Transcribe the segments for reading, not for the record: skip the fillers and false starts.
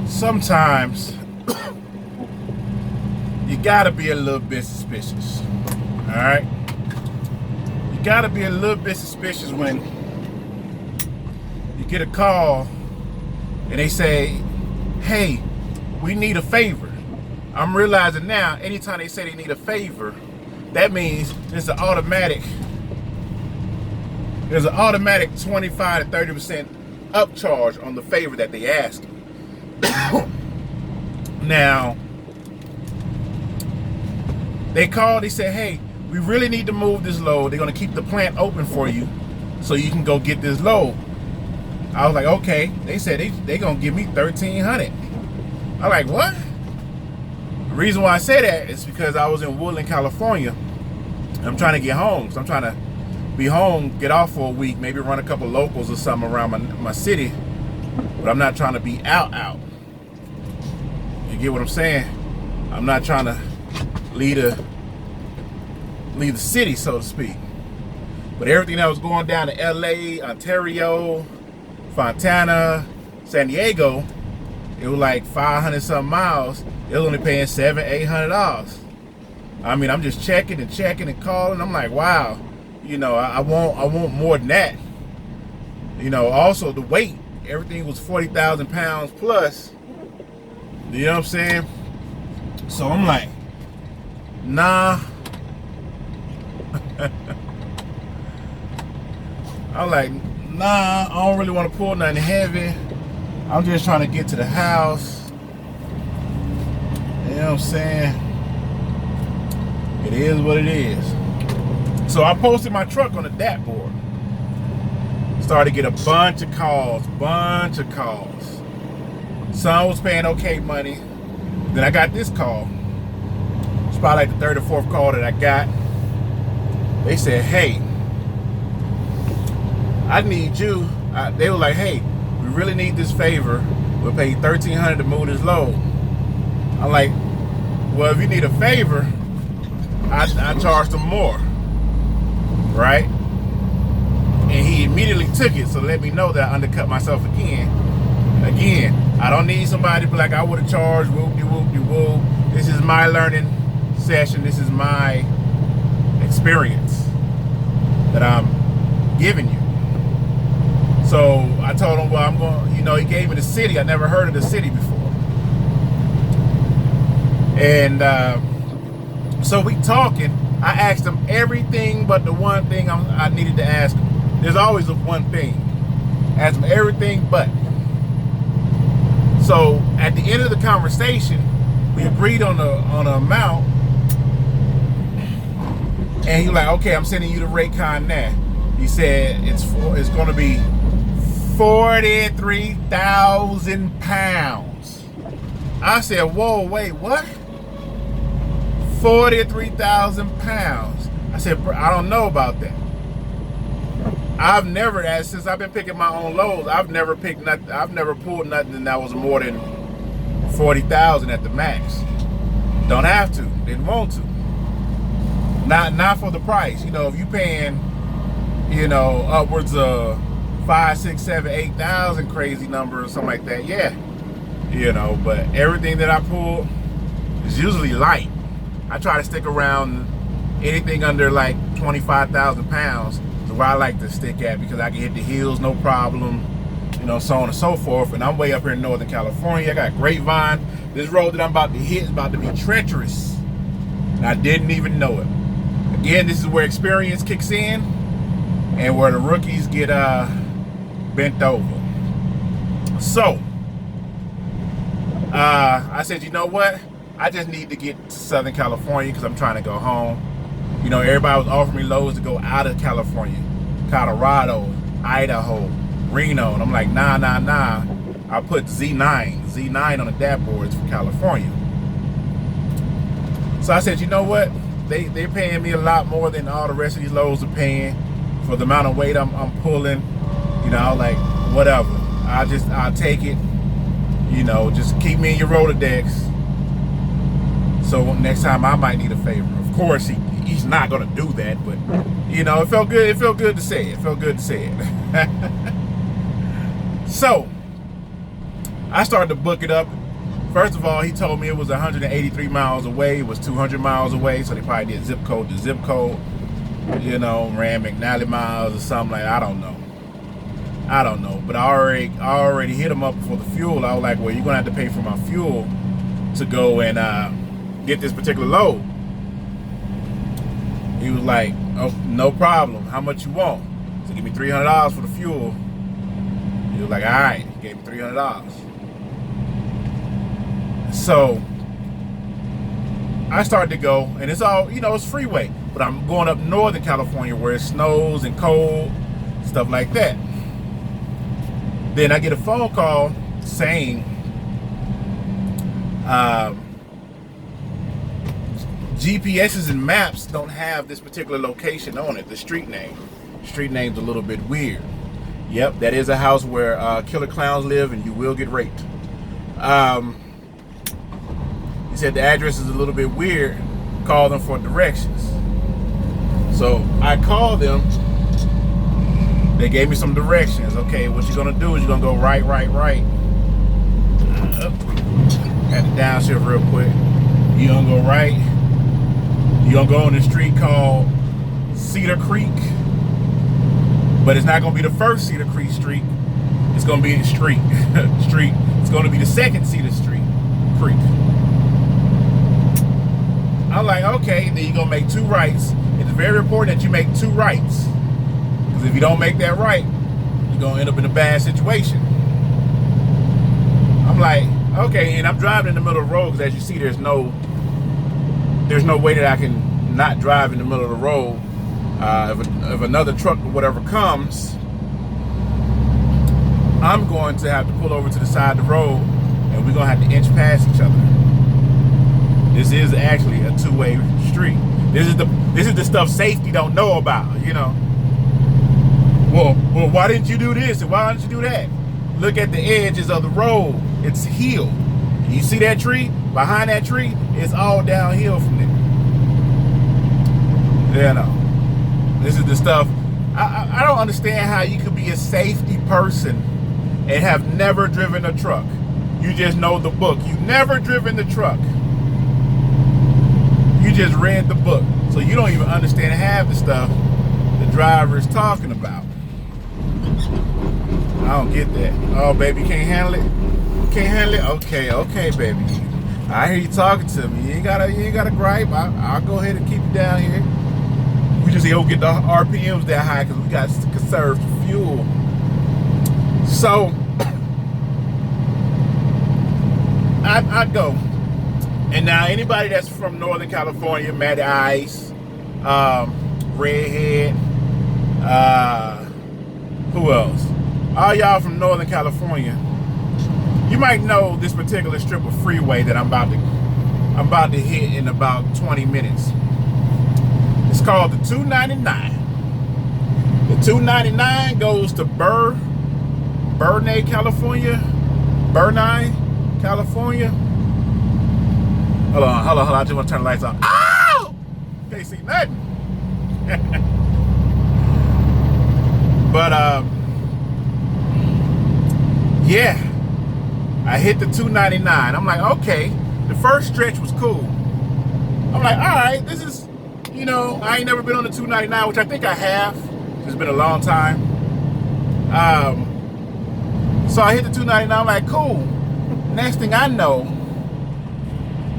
sometimes you gotta be a little bit suspicious. All right, you gotta be a little bit suspicious when you get a call and they say, "Hey, we need a favor." I'm realizing now, anytime they say they need a favor, that means there's an automatic 25 to 30% upcharge on the favor that they ask. Now, they called, they said, "Hey, we really need to move this load. They're gonna keep the plant open for you so you can go get this load." I was like, okay. They said they gonna give me $1,300. I'm like, what? The reason why I say that is because I was in Woodland, California. I'm trying to get home. So I'm trying to be home, get off for a week, maybe run a couple locals or something around my city. But I'm not trying to be out. You get what I'm saying? I'm not trying to leave the city, so to speak. But everything that was going down to LA, Ontario, Fontana, San Diego, it was like 500 something miles. It was only paying $700-800. I mean, I'm just checking and calling. I'm like, wow, I want more than that. Also the weight, everything was 40,000 pounds plus. You know what I'm saying? So I'm like, nah. I'm like, nah, I don't really want to pull nothing heavy. I'm just trying to get to the house. You know what I'm saying? It is what it is. So I posted my truck on the DAT board. Started to get a bunch of calls. Some was paying okay money. Then I got this call. It's probably like the third or fourth call that I got. They said, "Hey, I need you." They were like, "Hey, we really need this favor. We'll pay you $1,300 to move this load." I'm like, well, if you need a favor, I charge them more, right? And he immediately took it, so let me know that I undercut myself again. I don't need somebody to be like, I would have charged whoop-de-whoop-de-whoop. This is my learning session. This is my experience that I'm giving you. So I told him, well, I'm going, he gave me the city. I never heard of the city before. And so we talking. I asked him everything but the one thing I needed to ask him. There's always the one thing. Ask him everything but. So at the end of the conversation, we agreed on the amount. And he was like, okay, I'm sending you the Raycon now. He said it's going to be 43,000 pounds. I said, whoa, wait, what? 43,000 pounds. I said, I don't know about that. I've never, since I've been picking my own loads, I've never pulled nothing that was more than 40,000 at the max. Don't have to, didn't want to. Not for the price. If you paying, upwards of 5, 6, 7, 8,000 crazy number or something like that, yeah. But everything that I pull is usually light. I try to stick around anything under like 25,000 pounds. Is where I like to stick at, because I can hit the hills no problem, so on and so forth. And I'm way up here in Northern California. I got Grapevine. This road that I'm about to hit is about to be treacherous, and I didn't even know it. Again, this is where experience kicks in and where the rookies get bent over. So I said, you know what? I just need to get to Southern California because I'm trying to go home. Everybody was offering me loads to go out of California, Colorado, Idaho, Reno, and I'm like, nah. I put Z9 on the DAT boards for California. So I said, you know what? They're paying me a lot more than all the rest of these loads are paying for the amount of weight I'm pulling. Like, whatever. I'll take it. Just keep me in your Rolodex. So next time I might need a favor. Of course, he's not gonna do that, but it felt good. It felt good to say it. So I started to book it up. First of all, he told me it was 183 miles away. It was 200 miles away, so they probably did zip code to zip code. You know, ran McNally miles or something like that. I don't know. But I already hit him up for the fuel. I was like, well, you're gonna have to pay for my fuel to go and get this particular load. He was like, oh, no problem. How much you want? So give me $300 for the fuel. He was like, all right. He gave me $300. So I started to go, and it's all, you know, it's freeway, but I'm going up Northern California where it snows and cold, stuff like that. Then I get a phone call saying GPSs and maps don't have this particular location on it, the street name. Street name's a little bit weird. Yep, that is a house where killer clowns live and you will get raped. He said the address is a little bit weird. Call them for directions. So I called them. They gave me some directions. Okay, what you're gonna do is you're gonna go right. Had to downshift real quick. You're gonna go right. You're gonna go on the street called Cedar Creek. But it's not gonna be the first Cedar Creek street. It's gonna be the street. It's gonna be the second Cedar Street Creek. I'm like, okay, then you're gonna make 2 rights. It's very important that you make 2 rights. Because if you don't make that right, you're gonna end up in a bad situation. I'm like, okay, and I'm driving in the middle of the road because as you see, there's no way that I can not drive in the middle of the road. If another truck or whatever comes, I'm going to have to pull over to the side of the road and we're gonna have to inch past each other. This is actually a 2-way street. This is the stuff safety don't know about, you know. Well, why didn't you do this and why didn't you do that? Look at the edges of the road. It's hill. You see that tree? Behind that tree, it's all downhill from there. You know, this is the stuff. I don't understand how you could be a safety person and have never driven a truck. You just know the book. You've never driven the truck. You just read the book. So you don't even understand half the stuff the driver is talking about. I don't get that. Oh, baby, you can't handle it? You can't handle it? Okay, baby. I hear you talking to me. You ain't gotta gripe. I'll go ahead and keep you down here. We just don't get the RPMs that high because we got to conserve fuel. So I go. And now anybody that's from Northern California, Matty Ice, Redhead, who else? All y'all from Northern California, you might know this particular strip of freeway that I'm about to hit in about 20 minutes. It's called the 299. The 299 goes to Burnet, California. Hold on. I just want to turn the lights on. Ow! Can't see nothing. But yeah, I hit the 299. I'm like, okay, the first stretch was cool. I'm like, all right, this is, you know, I ain't never been on the 299, which I think I have. It's been a long time. So I hit the 299. I'm like, cool. Next thing I know,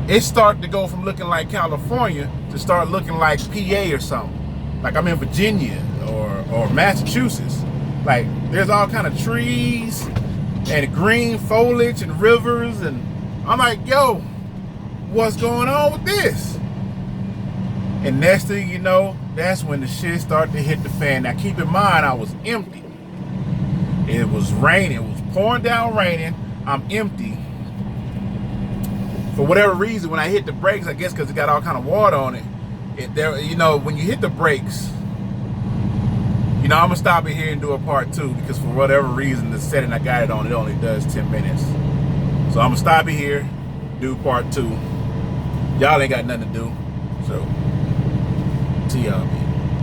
it started to go from looking like California to start looking like PA or something. Like I'm in Virginia or Massachusetts. Like there's all kind of trees and green foliage and rivers, and I'm like, yo, what's going on with this? And next thing you know, that's when the shit started to hit the fan. Now keep in mind, I was empty. It was raining. It was pouring down raining. I'm empty. For whatever reason, when I hit the brakes, I guess because it got all kind of water on it, you know, when you hit the brakes, you know, I'm gonna stop it here and do a part 2 because for whatever reason, the setting I got it on, it only does 10 minutes. So I'm gonna stop it here, do part 2. Y'all ain't got nothing to do, so see y'all.